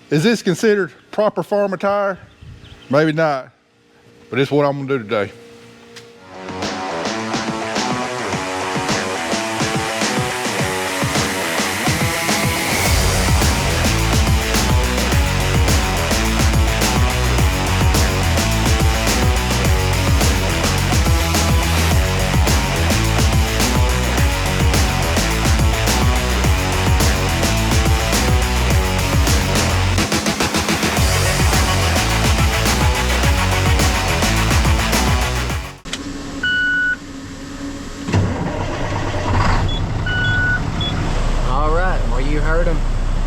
Is this considered proper farmer tire? Maybe not, but it's what I'm gonna do today.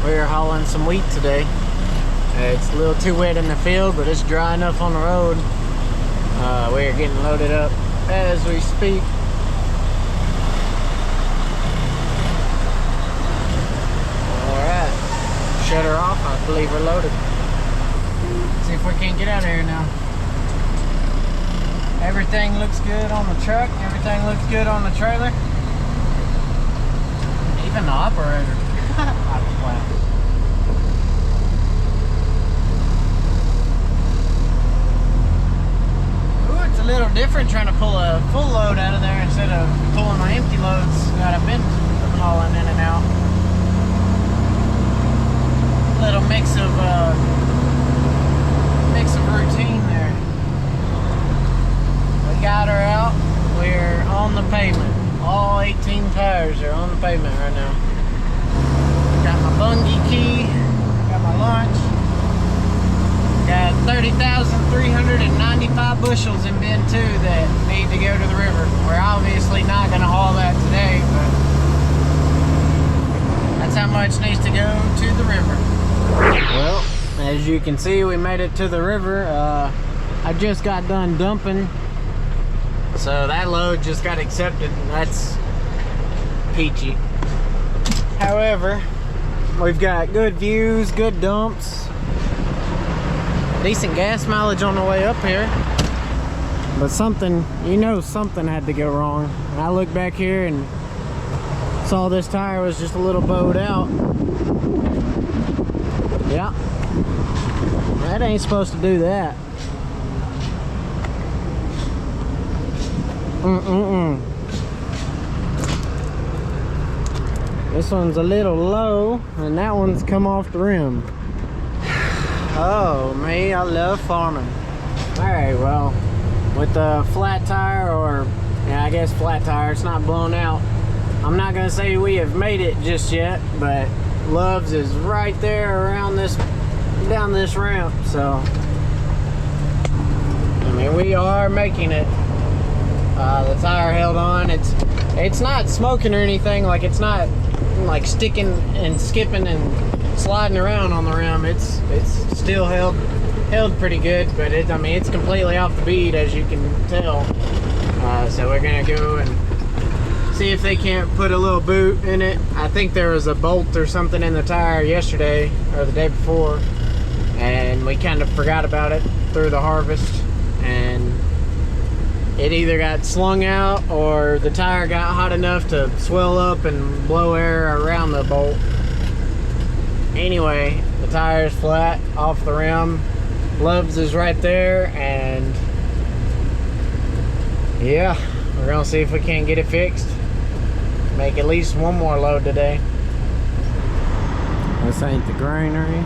We're hauling some wheat today. It's a little too wet in the field, but it's dry enough on the road. We're getting loaded up as we speak. Alright, shut her off. I believe we're loaded. See if we can't get out of here now. Everything looks good on the truck. Everything looks good on the trailer. Even the operator. Ooh, it's a little different trying to pull a full load out of there instead of pulling my empty loads that I've been hauling in and out. Little mix of routine there. We got her out. We're on the pavement. All 18 tires are on the pavement right now. Got my bungee key, got my lunch, got 30,395 bushels in bin 2 that need to go to the river. We're obviously not going to haul that today, but that's how much needs to go to the river. Well, as you can see, we made it to the river. I just got done dumping, so that load just got accepted. That's peachy. However, we've got good views, good dumps, decent gas mileage on the way up here. But something, something had to go wrong. And I looked back here and saw this tire was just a little bowed out. Yeah, that ain't supposed to do that. This one's a little low, and that one's come off the rim. Oh, me, I love farming. Alright, well, with the flat tire, or, yeah, I guess flat tire, it's not blown out. I'm not gonna say we have made it just yet, but Love's is right there around this, down this ramp, so. I mean, we are making it. The tire held on. It's not smoking or anything, like it's not like sticking and skipping and sliding around on the rim. It's still held pretty good, but I mean it's completely off the bead, as you can tell. So we're gonna go and see if they can't put a little boot in it. I think there was a bolt or something in the tire yesterday or the day before, and we kind of forgot about it through the harvest, and it either got slung out or the tire got hot enough to swell up and blow air around the bolt. Anyway, the tire is flat off the rim. Love's is right there, and yeah, we're gonna see if we can't get it fixed. Make at least one more load today. This ain't the granary.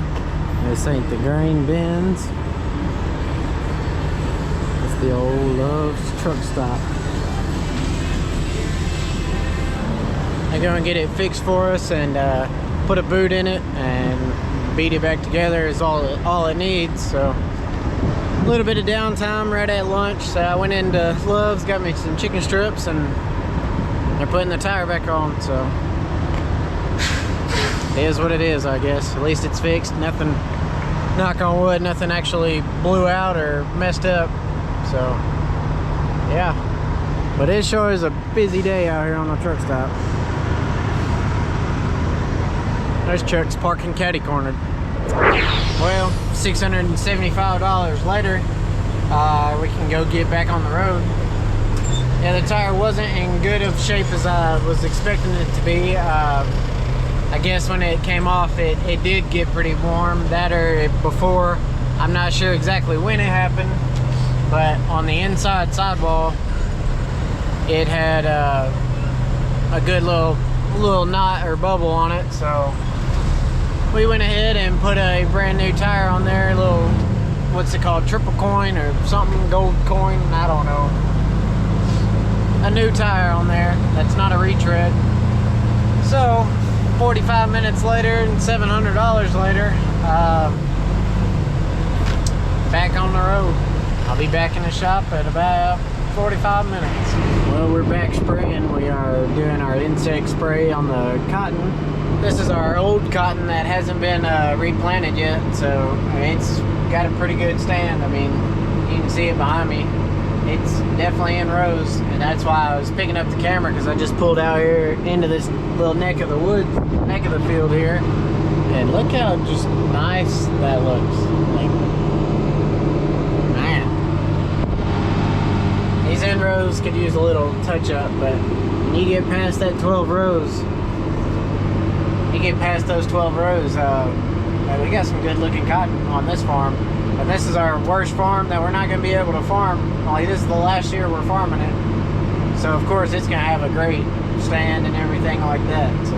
This ain't the grain bins. The old Love's truck stop. They're gonna get it fixed for us and put a boot in it and beat it back together is all it needs. So a little bit of downtime right at lunch. So I went into Love's, got me some chicken strips, and they're putting the tire back on. So it is what it is, I guess. At least it's fixed. Nothing, knock on wood, nothing actually blew out or messed up. So, yeah, but it sure is a busy day out here on the truck stop. There's trucks parking catty cornered. Well, $675 later, we can go get back on the road. Yeah, the tire wasn't in good of shape as I was expecting it to be. I guess when it came off, it did get pretty warm. That or before, I'm not sure exactly when it happened, but on the inside sidewall, it had a good little knot or bubble on it. So we went ahead and put a brand new tire on there, a little, what's it called, triple coin or something, gold coin, I don't know. A new tire on there that's not a retread. So 45 minutes later and $700 later, back on the road. I'll be back in the shop at about 45 minutes. Well, we're back spraying. We are doing our insect spray on the cotton. This is our old cotton that hasn't been replanted yet, so I mean, it's got a pretty good stand. I mean, you can see it behind me. It's definitely in rows, and that's why I was picking up the camera, because I just pulled out here into this little neck of the field here, and look how just nice that looks. Like, man, these end rows could use a little touch up, but when you get past that 12 rows, you get past those 12 rows, we got some good looking cotton on this farm. But this is our worst farm that we're not going to be able to farm. Like, this is the last year we're farming it. So, of course, it's going to have a great stand and everything like that. So,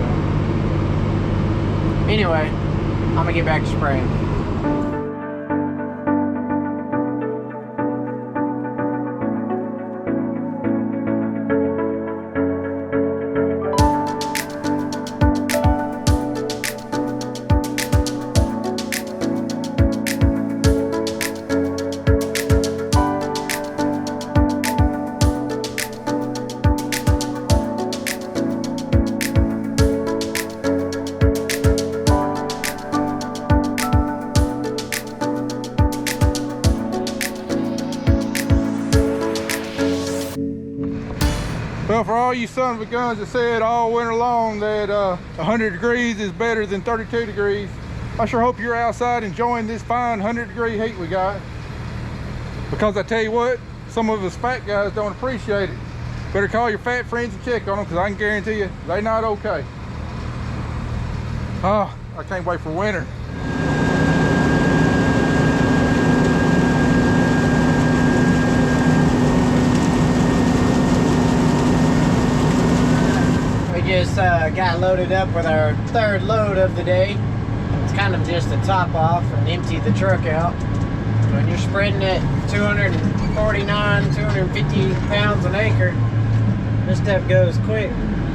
anyway, I'm going to get back to spraying. Well, for all you son of a guns that said all winter long that 100 degrees is better than 32 degrees, I sure hope you're outside enjoying this fine 100-degree heat we got. Because I tell you what, some of us fat guys don't appreciate it. Better call your fat friends and check on them, because I can guarantee you, they're not okay. Oh, I can't wait for winter. Just got loaded up with our third load of the day. It's kind of just a top off and empty the truck out. When you're spreading it 249, 250 pounds an acre, this stuff goes quick.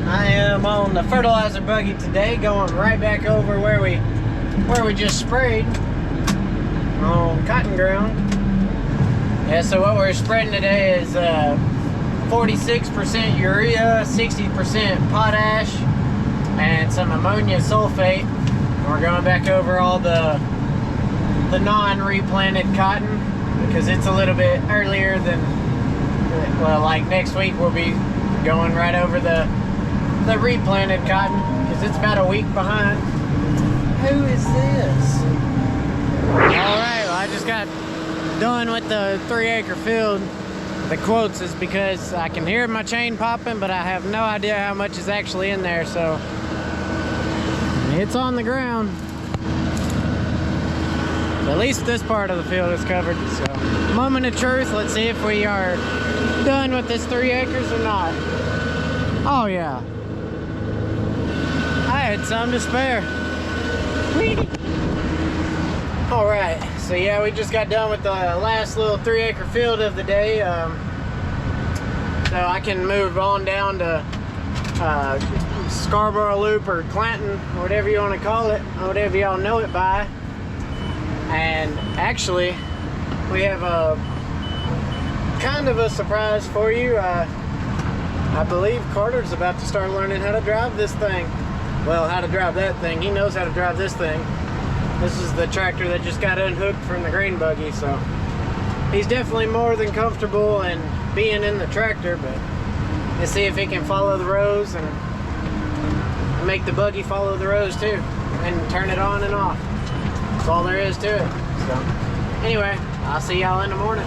I am on the fertilizer buggy today, going right back over where we just sprayed on cotton ground. Yeah, so what we're spreading today is 46% urea, 60% potash, and some ammonia sulfate. We're going back over all the non-replanted cotton, because it's a little bit earlier than, well, like next week we'll be going right over the replanted cotton, because it's about a week behind. Who is this? Alright, well, I just got done with the 3-acre field. The quotes is because I can hear my chain popping, but I have no idea how much is actually in there, so it's on the ground. So at least this part of the field is covered. So, moment of truth, let's see if we are done with this 3 acres or not. Oh yeah, I had some to spare. All right, so yeah, we just got done with the last little 3-acre field of the day. So I can move on down to Scarborough Loop or Clanton, whatever you want to call it, whatever y'all know it by. And actually, we have a kind of a surprise for you. I believe Carter's about to start learning how to drive this thing. Well, how to drive that thing. He knows how to drive this thing. This is the tractor that just got unhooked from the grain buggy, so he's definitely more than comfortable in being in the tractor, but let's see if he can follow the rows and make the buggy follow the rows too, and turn it on and off. That's all there is to it. So anyway, I'll see y'all in the morning.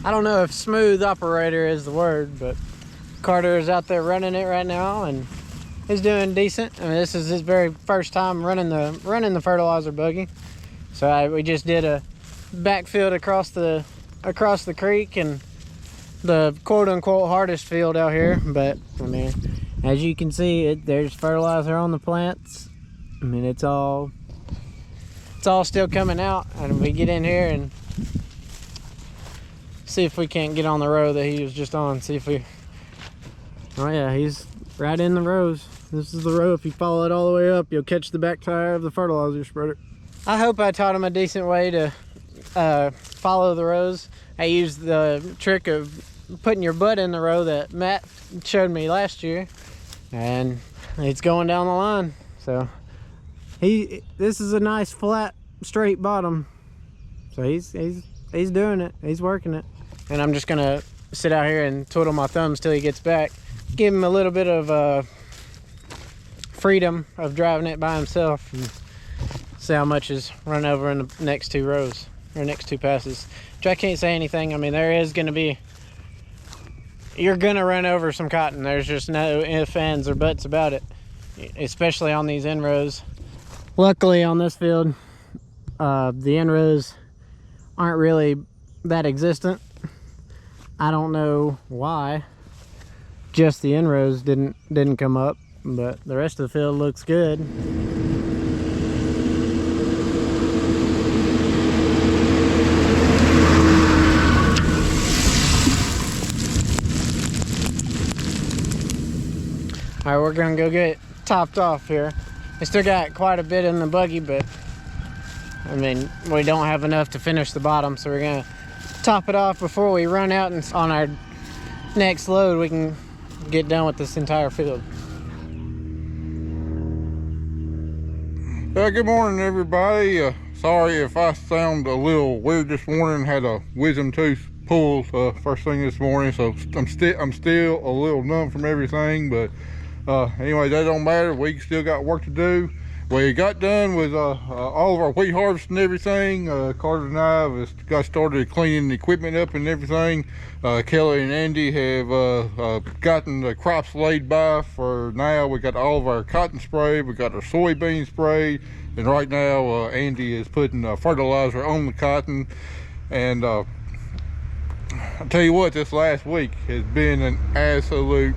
I don't know if smooth operator is the word, but Carter is out there running it right now, and he's doing decent. I mean, this is his very first time running the fertilizer buggy. So we just did a backfield across the creek and the quote-unquote hardest field out here. But I mean, as you can see, there's fertilizer on the plants. I mean, it's all still coming out. And we get in here and see if we can't get on the row that he was just on. See if we... Oh yeah, he's right in the rows. This is the row. If you follow it all the way up, you'll catch the back tire of the fertilizer spreader. I hope I taught him a decent way to follow the rows. I used the trick of putting your butt in the row that Matt showed me last year, and it's going down the line. So this is a nice flat straight bottom. So he's doing it. He's working it. And I'm just gonna sit out here and twiddle my thumbs till he gets back. Give him a little bit of freedom of driving it by himself and see how much is run over in the next two rows, or next two passes. Which I can't say anything. I mean, there is gonna be, you're gonna run over some cotton. There's just no ifs, ands, or buts about it, especially on these end rows. Luckily on this field, the end rows aren't really that existent. I don't know why just the end rows didn't come up, but the rest of the field looks good. All right, we're gonna go get it topped off here. We still got quite a bit in the buggy, but I mean, we don't have enough to finish the bottom, so we're gonna top it off before we run out, and on our next load we can get done with this entire field. Good morning, everybody. Sorry if I sound a little weird this morning. Had a wisdom tooth pulled first thing this morning, so I'm still a little numb from everything, but anyway, that don't matter. We still got work to do. We got done with all of our wheat harvest and everything. Carter and I have got started cleaning the equipment up and everything. Kelly and Andy have gotten the crops laid by for now. We got all of our cotton sprayed. We got our soybean sprayed. And right now, Andy is putting fertilizer on the cotton. And I'll tell you what, this last week has been an absolute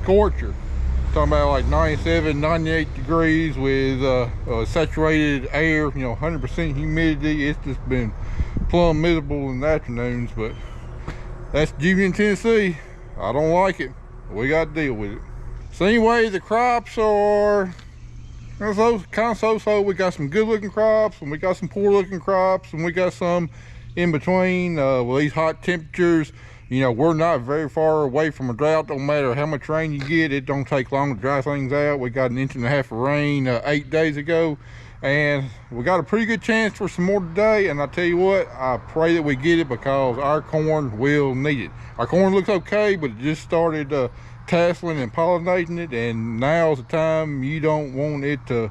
scorcher. Talking about like 97, 98 degrees with saturated air, you know, 100% humidity. It's just been plumb miserable in the afternoons, but that's Julian, Tennessee. I don't like it. We got to deal with it. So anyway, the crops are kind of so-so. We got some good looking crops, and we got some poor looking crops, and we got some in between. With these hot temperatures, you know, we're not very far away from a drought. Don't matter how much rain you get, it don't take long to dry things out. We got 1.5 inches of rain 8 days ago, and we got a pretty good chance for some more today. And I tell you what, I pray that we get it, because our corn will need it. Our corn looks okay, but it just started tasseling and pollinating it, and now's the time you don't want it to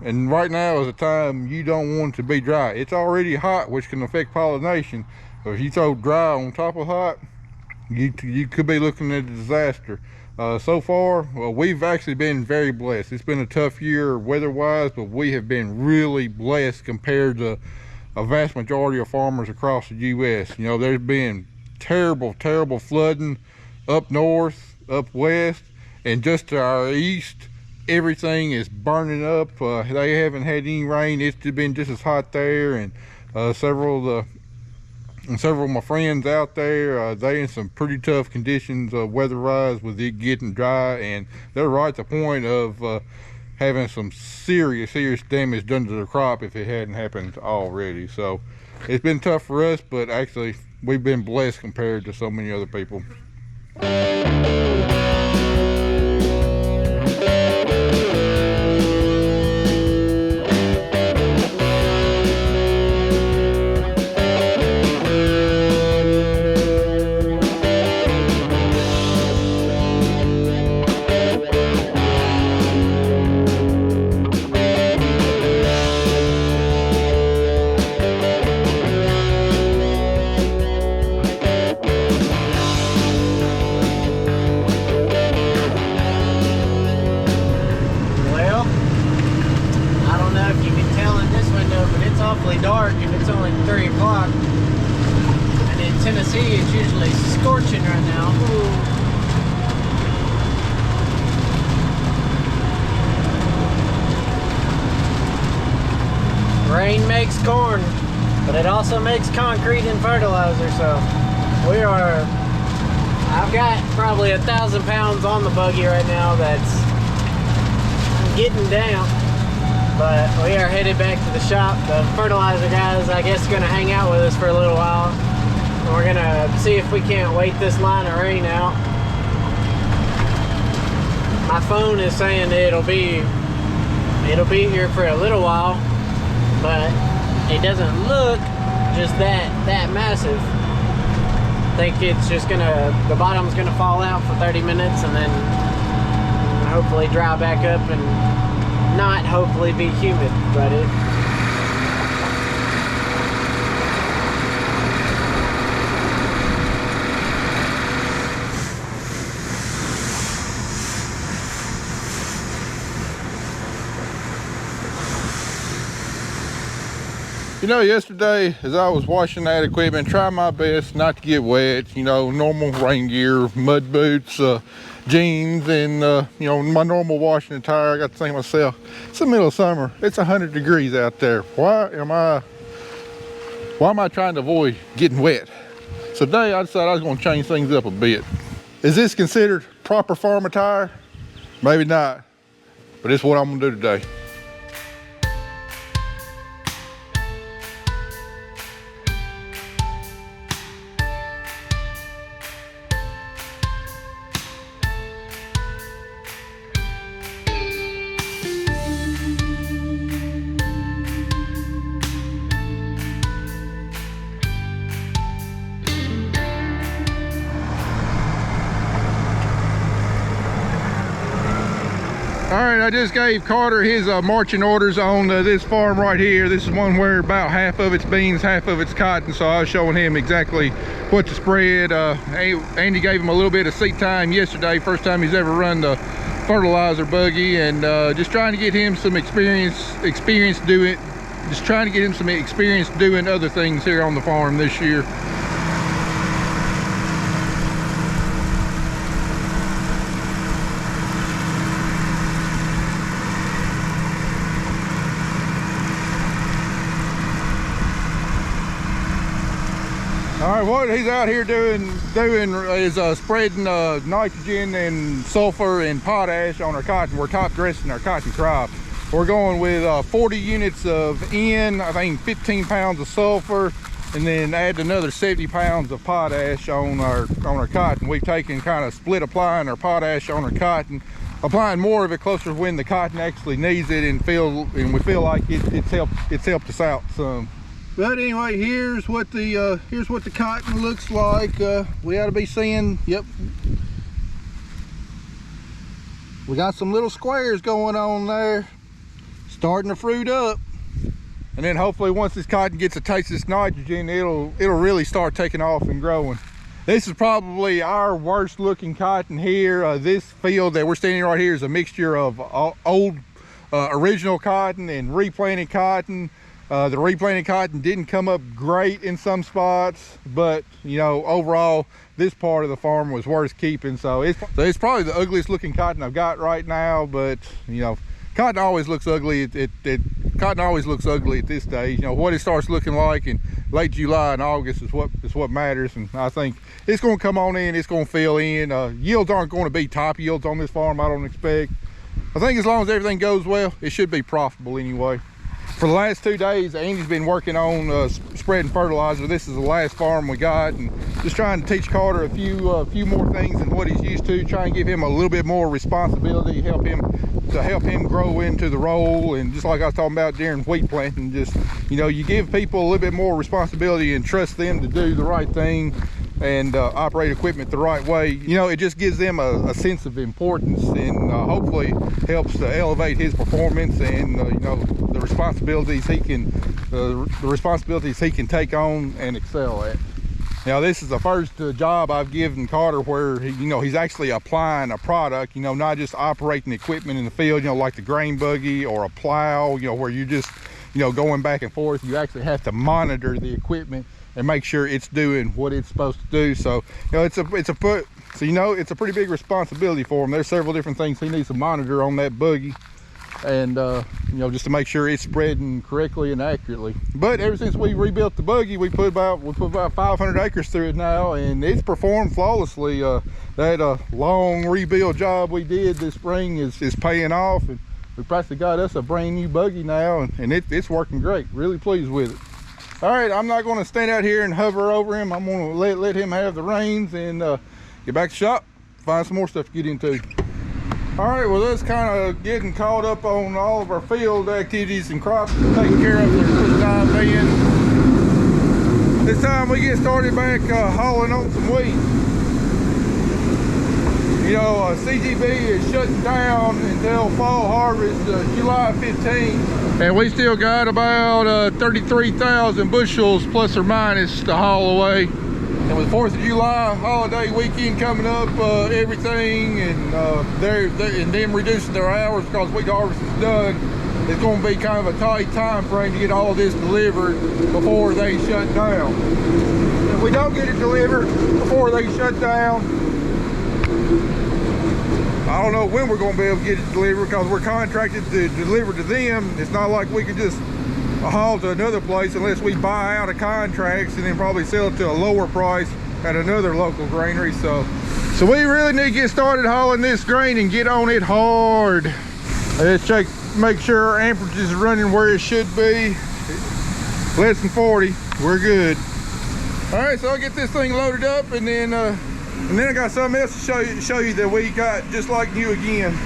and right now is the time you don't want it to be dry. It's already hot, which can affect pollination. So if you throw dry on top of hot, you could be looking at a disaster. So far, well, we've actually been very blessed. It's been a tough year weather-wise, but we have been really blessed compared to a vast majority of farmers across the U.S. You know, there's been terrible flooding up north, up west, and just to our east, everything is burning up. They haven't had any rain. It's been just as hot there, and several of my friends out there, they in some pretty tough conditions weather-wise with it getting dry, and they're right at the point of having some serious damage done to the crop if it hadn't happened already. So it's been tough for us, but actually we've been blessed compared to so many other people. me, it's usually scorching right now. Ooh. Rain makes corn, but it also makes concrete and fertilizer, so I've got probably 1,000 pounds on the buggy right now that's getting down, but we are headed back to the shop. The fertilizer guys, I guess, gonna hang out with us for a little while. And we're gonna see if we can't wait this line of rain out. My phone is saying that it'll be here for a little while, but it doesn't look just that massive. I think it's just the bottom's gonna fall out for 30 minutes and then hopefully dry back up and not hopefully be humid, but it. You know, yesterday as I was washing that equipment, trying my best not to get wet, you know, normal rain gear, mud boots, jeans, and you know, my normal washing attire. I got to think to myself, it's the middle of summer, it's 100 degrees out there. Why am I trying to avoid getting wet? So today I decided I was going to change things up a bit. Is this considered proper farm attire? Maybe not, but it's what I'm gonna do today. All right, I just gave Carter his marching orders on this farm right here. This is one where about half of it's beans, half of it's cotton. So I was showing him exactly what to spread. Andy gave him a little bit of seat time yesterday, first time he's ever run the fertilizer buggy, and just trying to get him some experience doing other things here on the farm this year. All right, what he's out here doing is spreading nitrogen and sulfur and potash on our cotton. We're top dressing our cotton crop. We're going with 40 units of N, I think 15 pounds of sulfur, and then add another 70 pounds of potash on our cotton. We've taken kind of split applying our potash on our cotton, applying more of it closer to when the cotton actually needs it, and we feel like it's helped us out some. But anyway, here's what the cotton looks like. We ought to be seeing, yep, we got some little squares going on there, starting to fruit up. And then hopefully once this cotton gets a taste of this nitrogen, it'll really start taking off and growing. This is probably our worst looking cotton here. This field that we're standing right here is a mixture of old original cotton and replanted cotton. The replanted cotton didn't come up great in some spots, but you know, overall this part of the farm was worth keeping. So it's probably the ugliest looking cotton I've got right now, but you know, cotton always looks ugly. Cotton always looks ugly at this stage. You know, what it starts looking like in late July and August is what matters, and I think it's going to come on in, it's going to fill in. Yields aren't going to be top yields on this farm, I don't expect. I think as long as everything goes well, it should be profitable anyway. For the last 2 days, Andy's been working on spreading fertilizer. This is the last farm we got, and just trying to teach Carter a few more things than what he's used to, try and give him a little bit more responsibility, help him grow into the role. And just like I was talking about during wheat planting, just, you know, you give people a little bit more responsibility and trust them to do the right thing and operate equipment the right way. You know, it just gives them a sense of importance, and hopefully helps to elevate his performance and you know, the responsibilities he can take on and excel at. Now, this is the first job I've given Carter where he's actually applying a product, you know, not just operating equipment in the field, you know, like the grain buggy or a plow, you know, where you just, you know, going back and forth. You actually have to monitor the equipment and make sure it's doing what it's supposed to do. So, you know, it's a foot. So, you know, it's a pretty big responsibility for him. There's several different things he needs to monitor on that buggy, and you know, just to make sure it's spreading correctly and accurately. But ever since we rebuilt the buggy, we put about 500 acres through it now, and it's performed flawlessly. That long rebuild job we did this spring is paying off, and we practically got us a brand new buggy now, and it's working great. Really pleased with it. All right, I'm not going to stand out here and hover over him. I'm going to let him have the reins and get back to the shop, find some more stuff to get into. All right, well, that's kind of getting caught up on all of our field activities and crops taken care of for the time being. This time we get started back hauling on some wheat. You know, CGB is shutting down until fall harvest, July 15th. And we still got about 33,000 bushels plus or minus to haul away. And with 4th of July holiday weekend coming up, everything, and them reducing their hours because wheat harvest is done, it's going to be kind of a tight time frame to get all this delivered before they shut down. If we don't get it delivered before they shut down, I don't know when we're going to be able to get it delivered because we're contracted to deliver to them. It's not like we can just haul to another place unless we buy out of contracts and then probably sell it to a lower price at another local granary. So we really need to get started hauling this grain and get on it hard. Let's check, make sure our amperage is running where it should be. Less than 40, we're good. All right, so I'll get this thing loaded up, and then I got something else to show you that we got just like new again.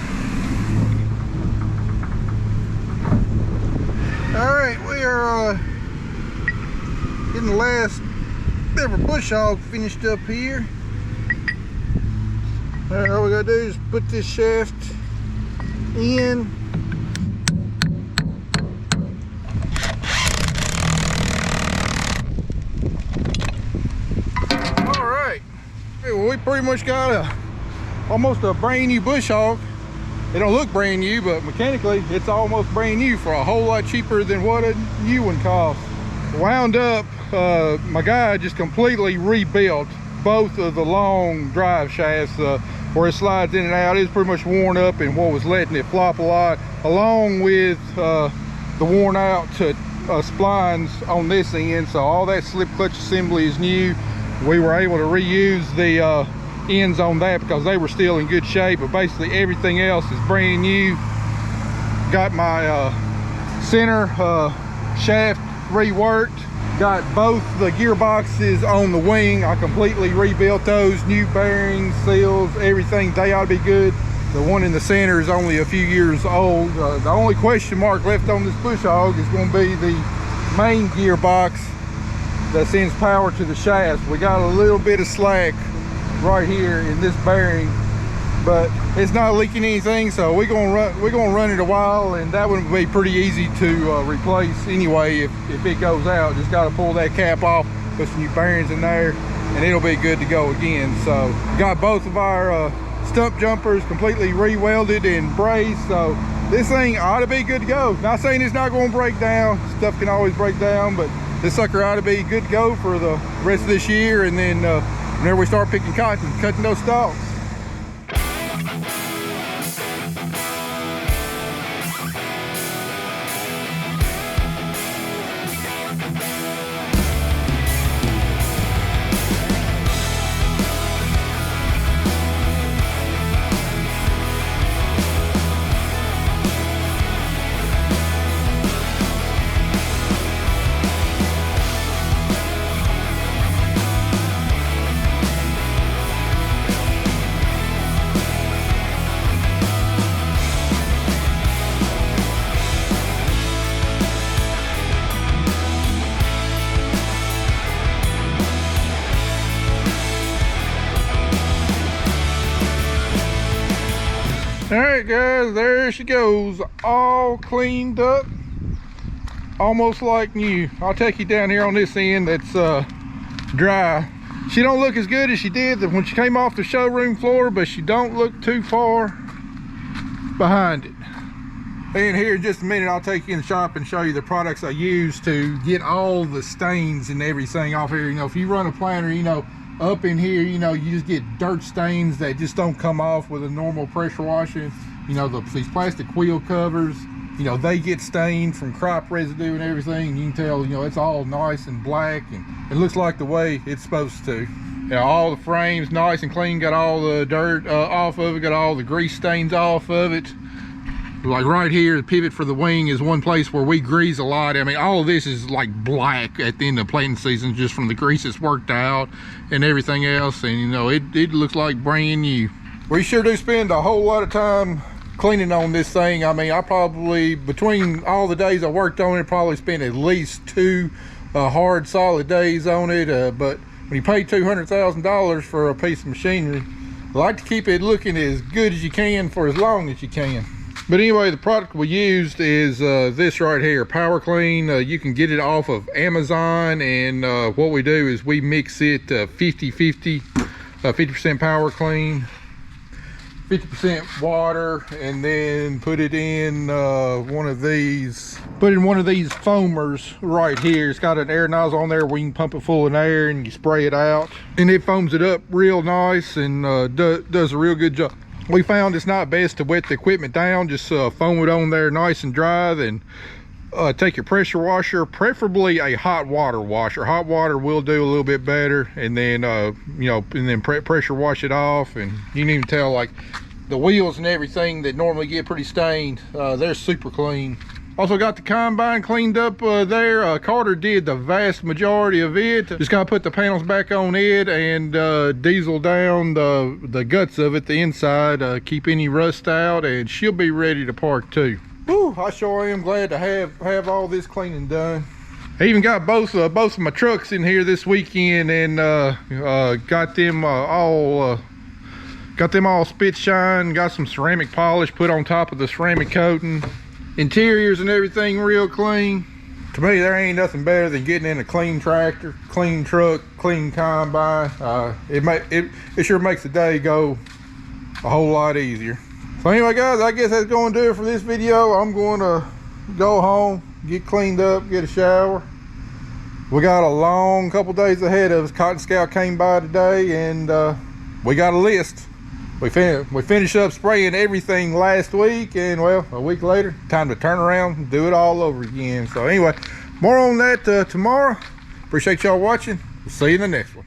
All right, we are getting the last ever bush hog finished up here. All right, all we gotta do is put this shaft in. All right, well, we pretty much got almost a brand new bush hog. It don't look brand new, but mechanically it's almost brand new for a whole lot cheaper than what a new one costs. Wound up, my guy just completely rebuilt both of the long drive shafts where it slides in and out. It's pretty much worn up and what was letting it flop a lot, along with the worn out splines on this end. So all that slip clutch assembly is new. We were able to reuse the ends on that because they were still in good shape, but basically everything else is brand new. Got my center shaft reworked, got both the gearboxes on the wing. I completely rebuilt those, new bearings, seals, everything. They ought to be good. The one in the center is only a few years old. The only question mark left on this bush hog is going to be the main gearbox that sends power to the shafts. We got a little bit of slack right here in this bearing, but it's not leaking anything, so we're gonna run it a while, and that would be pretty easy to replace anyway if it goes out. Just got to pull that cap off, put some new bearings in there, and it'll be good to go again. So got both of our stump jumpers completely re-welded and braced, so this thing ought to be good to go. Not saying it's not going to break down. Stuff can always break down, but this sucker ought to be good to go for the rest of this year, and then whenever we start picking cotton, cutting those stalks. All right, guys, there she goes, all cleaned up, almost like new. I'll take you down here on this end that's dry. She don't look as good as she did when she came off the showroom floor, but she don't look too far behind it. And here in just a minute, I'll take you in the shop and show you the products I use to get all the stains and everything off here. You know, if you run a planter, you know, up in here, you know, you just get dirt stains that just don't come off with a normal pressure washing. You know, these plastic wheel covers, you know, they get stained from crop residue and everything. You can tell, you know, it's all nice and black, and it looks like the way it's supposed to. You know, all the frames nice and clean, got all the dirt off of it, got all the grease stains off of it. Like right here, the pivot for the wing is one place where we grease a lot. I mean, all of this is like black at the end of planting season, just from the grease that's worked out and everything else. And you know, it looks like brand new. We sure do spend a whole lot of time cleaning on this thing. I mean, I probably, between all the days I worked on it, probably spent at least 2 hard solid days on it. But when you pay $200,000 for a piece of machinery, I like to keep it looking as good as you can for as long as you can. But anyway, the product we used is this right here, Power Clean. You can get it off of Amazon, and what we do is we mix it 50-50, 50% Power Clean, 50% water, and then put it in one of these foamers right here. It's got an air nozzle on there where you can pump it full of air and you spray it out, and it foams it up real nice and does a real good job. We found it's not best to wet the equipment down, just foam it on there nice and dry. Then take your pressure washer, preferably a hot water washer. Hot water will do a little bit better, and then you know, and then pressure wash it off. And you can even tell, like, the wheels and everything that normally get pretty stained, they're super clean. Also got the combine cleaned up there. Carter did the vast majority of it. Just gotta put the panels back on it and diesel down the guts of it, the inside, keep any rust out, and she'll be ready to park too. Whew, I sure am glad to have all this cleaning done. I even got both of my trucks in here this weekend, and got them all spit shine, got some ceramic polish put on top of the ceramic coating. Interiors and everything real clean. To me, there ain't nothing better than getting in a clean tractor, clean truck, clean combine. It sure makes the day go a whole lot easier. So anyway, guys, I guess that's going to do it for this video. I'm going to go home, get cleaned up, get a shower. We got a long couple days ahead of us. Cotton Scout came by today, and we got a list. We finished up spraying everything last week, and well, a week later, time to turn around and do it all over again. So anyway, more on that tomorrow. Appreciate y'all watching. We'll see you in the next one.